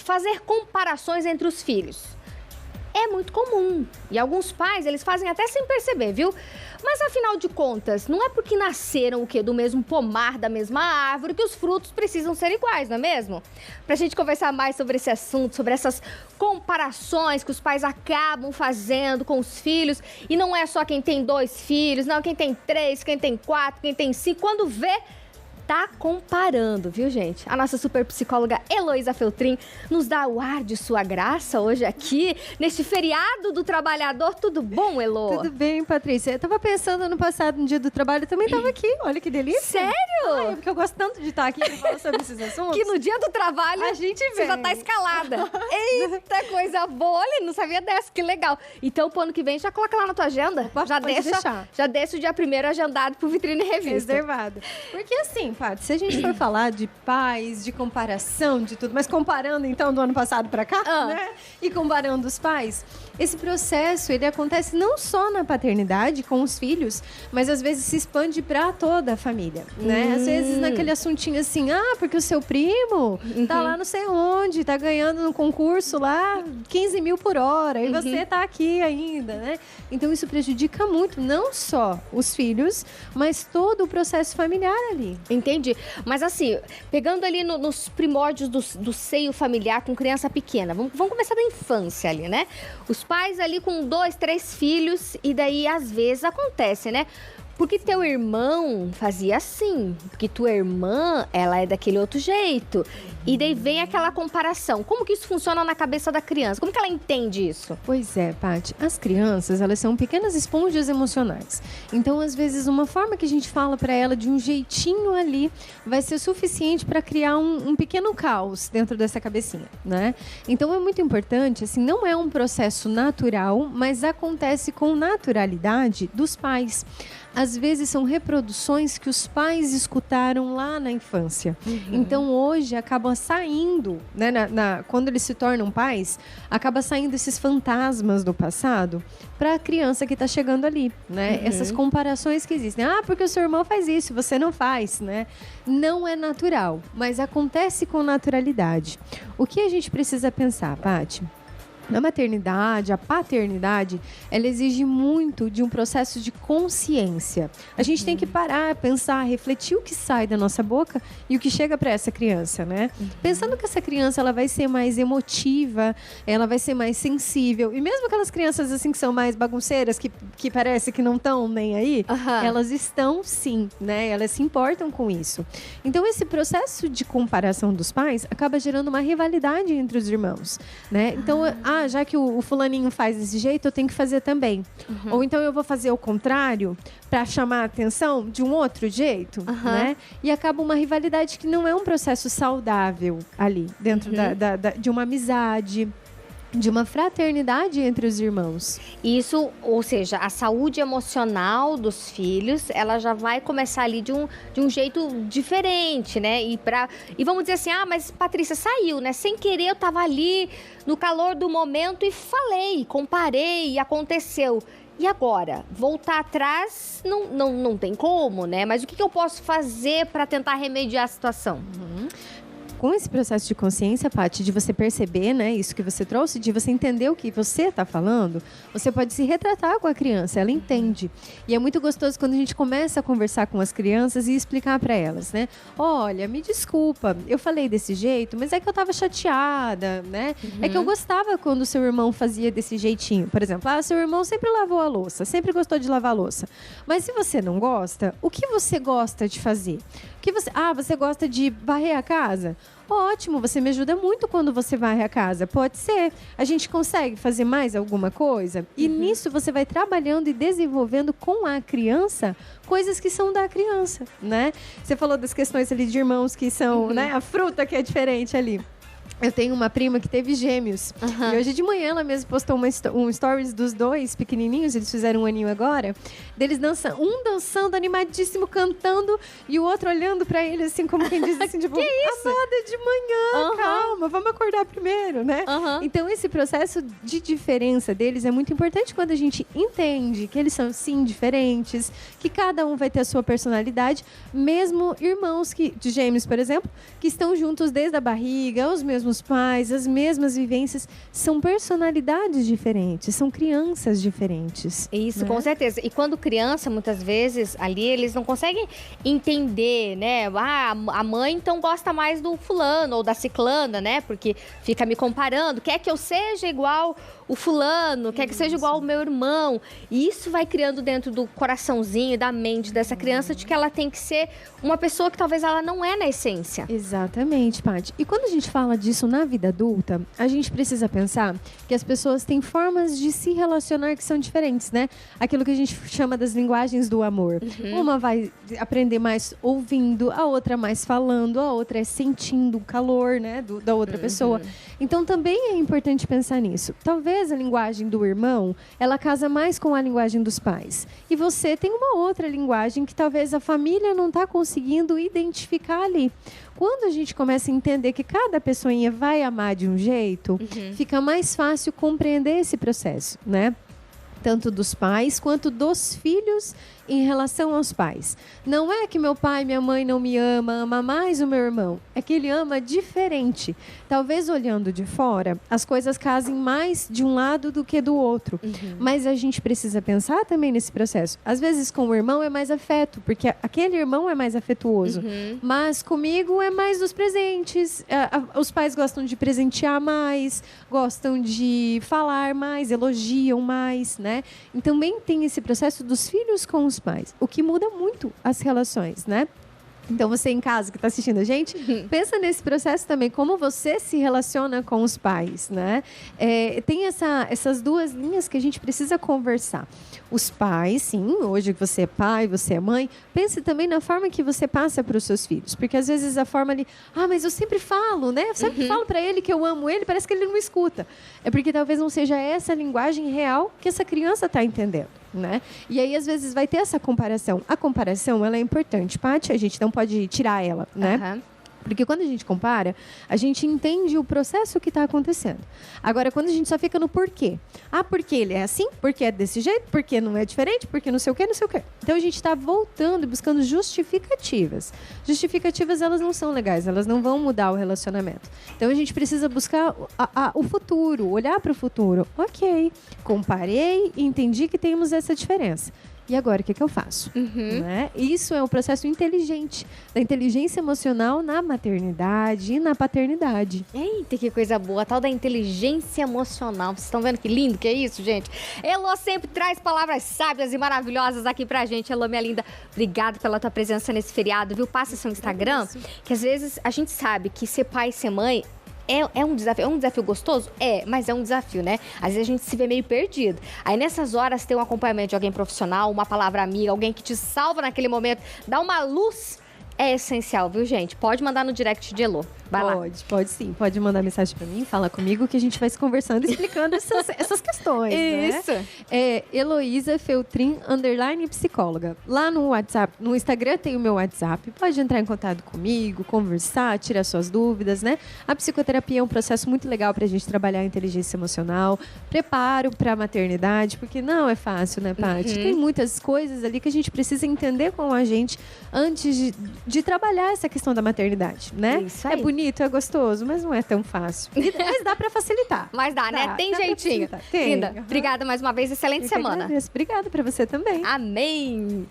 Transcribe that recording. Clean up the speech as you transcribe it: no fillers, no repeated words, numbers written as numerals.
fazer comparações entre os filhos. É muito comum. E alguns pais, eles fazem até sem perceber, viu? Mas afinal de contas, não é porque nasceram o quê? Do mesmo pomar, da mesma árvore, que os frutos precisam ser iguais, não é mesmo? Pra gente conversar mais sobre esse assunto, sobre essas comparações que os pais acabam fazendo com os filhos. E não é só quem tem 2 filhos, não, quem tem 3, quem tem 4, quem tem 5. Quando vê, tá comparando, viu, gente? A nossa super psicóloga Heloísa Feltrin nos dá o ar de sua graça hoje aqui, neste feriado do trabalhador. Tudo bom, Elo? Tudo bem, Patrícia. Eu tava pensando no passado, no dia do trabalho, eu também tava aqui. Olha que delícia. Sério? Porque eu gosto tanto de estar aqui e falar sobre esses assuntos. Que no dia do trabalho a gente você já tá escalada. Eita, coisa boa. Olha, não sabia dessa, que legal. Então, pro ano que vem, já coloca lá na tua agenda. Opa, já deixa o dia 1º agendado pro Vitrine Revista. Reservado. Porque assim, Paty, se a gente for falar de pais, de comparação, de tudo, mas comparando então do ano passado para cá, né? E comparando os pais, esse processo, ele acontece não só na paternidade com os filhos, mas às vezes se expande para toda a família, né? Às vezes naquele assuntinho assim, porque o seu primo tá lá não sei onde, tá ganhando no concurso lá 15 mil por hora, e você tá aqui ainda, né? Então isso prejudica muito, não só os filhos, mas todo o processo familiar ali. Entendi. Mas assim, pegando ali nos primórdios do seio familiar com criança pequena, vamos começar da infância ali, né? Os pais ali com 2, 3 filhos, e daí às vezes acontece, né? Porque teu irmão fazia assim, porque tua irmã, ela é daquele outro jeito. E daí vem aquela comparação. Como que isso funciona na cabeça da criança? Como que ela entende isso? Pois é, Paty. As crianças, elas são pequenas esponjas emocionais. Então, às vezes, uma forma que a gente fala para ela de um jeitinho ali vai ser suficiente para criar um pequeno caos dentro dessa cabecinha, né? Então, é muito importante, assim, não é um processo natural, mas acontece com naturalidade dos pais. Às vezes são reproduções que os pais escutaram lá na infância. Então hoje acabam saindo, né, quando eles se tornam pais, acaba saindo esses fantasmas do passado para a criança que está chegando ali, né? Essas comparações que existem. Porque o seu irmão faz isso, você não faz, né? Não é natural, mas acontece com naturalidade. O que a gente precisa pensar, Paty? Na maternidade, a paternidade, ela exige muito de um processo de consciência. A gente tem que parar, pensar, refletir o que sai da nossa boca e o que chega para essa criança, né? Pensando que essa criança, ela vai ser mais emotiva, ela vai ser mais sensível. E mesmo aquelas crianças assim que são mais bagunceiras, que parece que não estão nem aí, elas estão sim, né? Elas se importam com isso. Então, esse processo de comparação dos pais acaba gerando uma rivalidade entre os irmãos, né? Então, já que o fulaninho faz desse jeito, eu tenho que fazer também. Ou então eu vou fazer o contrário para chamar a atenção de um outro jeito, né? E acaba uma rivalidade que não é um processo saudável ali, dentro de uma amizade, de uma fraternidade entre os irmãos. Isso, ou seja, a saúde emocional dos filhos, ela já vai começar ali de um jeito diferente, né? E vamos dizer assim, mas Patrícia saiu, né? Sem querer eu tava ali no calor do momento e falei, comparei e aconteceu. E agora? Voltar atrás não tem como, né? Mas o que eu posso fazer para tentar remediar a situação? Com esse processo de consciência, Paty, de você perceber, né, isso que você trouxe, de você entender o que você está falando, você pode se retratar com a criança, ela entende. E é muito gostoso quando a gente começa a conversar com as crianças e explicar para elas, né? Olha, me desculpa, eu falei desse jeito, mas é que eu estava chateada, né? É que eu gostava quando o seu irmão fazia desse jeitinho. Por exemplo, seu irmão sempre lavou a louça, sempre gostou de lavar a louça. Mas se você não gosta, o que você gosta de fazer? Você gosta de varrer a casa? Ótimo, você me ajuda muito quando você varre a casa. Pode ser. A gente consegue fazer mais alguma coisa? E nisso você vai trabalhando e desenvolvendo com a criança coisas que são da criança, né? Você falou das questões ali de irmãos que são, né? A fruta que é diferente ali. Eu tenho uma prima que teve gêmeos. E hoje de manhã ela mesmo postou um stories dos 2 pequenininhos. Eles fizeram 1 aninho agora. Deles dançando, um dançando, animadíssimo, cantando. E o outro olhando pra ele assim, como quem diz assim, tipo... Que isso? Amada, de manhã, calma, vamos acordar primeiro, né? Então esse processo de diferença deles é muito importante quando a gente entende que eles são sim diferentes, que cada um vai ter a sua personalidade. Mesmo irmãos de gêmeos, por exemplo, que estão juntos desde a barriga, os mesmos mesmos pais, as mesmas vivências, são personalidades diferentes, são crianças diferentes. Isso, né? com certeza. E quando criança, muitas vezes, ali, eles não conseguem entender, né? A mãe, então, gosta mais do fulano ou da ciclana, né? Porque fica me comparando, quer que eu seja igual o fulano, quer que seja igual o meu irmão. E isso vai criando dentro do coraçãozinho, da mente dessa criança, de que ela tem que ser uma pessoa que talvez ela não é na essência. Exatamente, Paty. E quando a gente fala disso na vida adulta, a gente precisa pensar que as pessoas têm formas de se relacionar que são diferentes, né? Aquilo que a gente chama das linguagens do amor. Uma vai aprender mais ouvindo, a outra mais falando, a outra é sentindo o calor, né, da outra pessoa. Então também é importante pensar nisso. Talvez a linguagem do irmão, ela casa mais com a linguagem dos pais. E você tem uma outra linguagem que talvez a família não está conseguindo identificar ali. Quando a gente começa a entender que cada pessoinha vai amar de um jeito, fica mais fácil compreender esse processo, né? Tanto dos pais quanto dos filhos em relação aos pais. Não é que meu pai e minha mãe não me ama mais o meu irmão. É que ele ama diferente. Talvez olhando de fora, as coisas casem mais de um lado do que do outro. Mas a gente precisa pensar também nesse processo. Às vezes com o irmão é mais afeto, porque aquele irmão é mais afetuoso. Mas comigo é mais dos presentes. Os pais gostam de presentear mais, gostam de falar mais, elogiam mais, né? Então também tem esse processo dos filhos com os pais, o que muda muito as relações, né? Então, você em casa que está assistindo a gente, pensa nesse processo também, como você se relaciona com os pais, né? Tem essas duas linhas que a gente precisa conversar. Os pais, sim, hoje que você é pai, você é mãe, pense também na forma que você passa para os seus filhos. Porque às vezes a forma ali, mas eu sempre falo, né? Eu sempre falo para ele que eu amo ele, parece que ele não escuta. É porque talvez não seja essa linguagem real que essa criança está entendendo. Né? E aí, às vezes, vai ter essa comparação. A comparação, ela é importante, Paty, a gente não pode tirar ela, né? Porque quando a gente compara, a gente entende o processo que está acontecendo. Agora, quando a gente só fica no porquê. Porque ele é assim? Porque é desse jeito? Porque não é diferente? Porque não sei o quê, não sei o quê. Então, a gente está voltando e buscando justificativas. Justificativas, elas não são legais. Elas não vão mudar o relacionamento. Então, a gente precisa buscar o futuro, olhar para o futuro. Ok, comparei e entendi que temos essa diferença. E agora, o que eu faço? Né? Isso é um processo inteligente, da inteligência emocional na maternidade e na paternidade. Eita, que coisa boa, a tal da inteligência emocional. Vocês estão vendo que lindo que é isso, gente? Elô sempre traz palavras sábias e maravilhosas aqui pra gente. Elô, minha linda, obrigada pela tua presença nesse feriado, viu? Passa seu Instagram, que às vezes a gente sabe que ser pai e ser mãe é um desafio gostoso? Mas é um desafio, né? Às vezes a gente se vê meio perdido. Aí nessas horas ter um acompanhamento de alguém profissional, uma palavra amiga, alguém que te salva naquele momento, dá uma luz, é essencial, viu, gente? Pode mandar no direct de Elô. Vai lá. Pode sim. Pode mandar mensagem pra mim, fala comigo que a gente vai se conversando e explicando essas questões, Isso. né? Heloísa Feltrin, _psicóloga. Lá no WhatsApp, no Instagram tem o meu WhatsApp. Pode entrar em contato comigo, conversar, tirar suas dúvidas, né? A psicoterapia é um processo muito legal pra gente trabalhar a inteligência emocional. Preparo pra maternidade, porque não é fácil, né, Paty? Tem muitas coisas ali que a gente precisa entender com a gente antes de trabalhar essa questão da maternidade, né? Isso aí. É bonito, é gostoso, mas não é tão fácil. Mas dá pra facilitar. Mas dá, né? Tem jeitinho. Tem. Linda, obrigada mais uma vez. Excelente semana. Obrigada pra você também. Amém!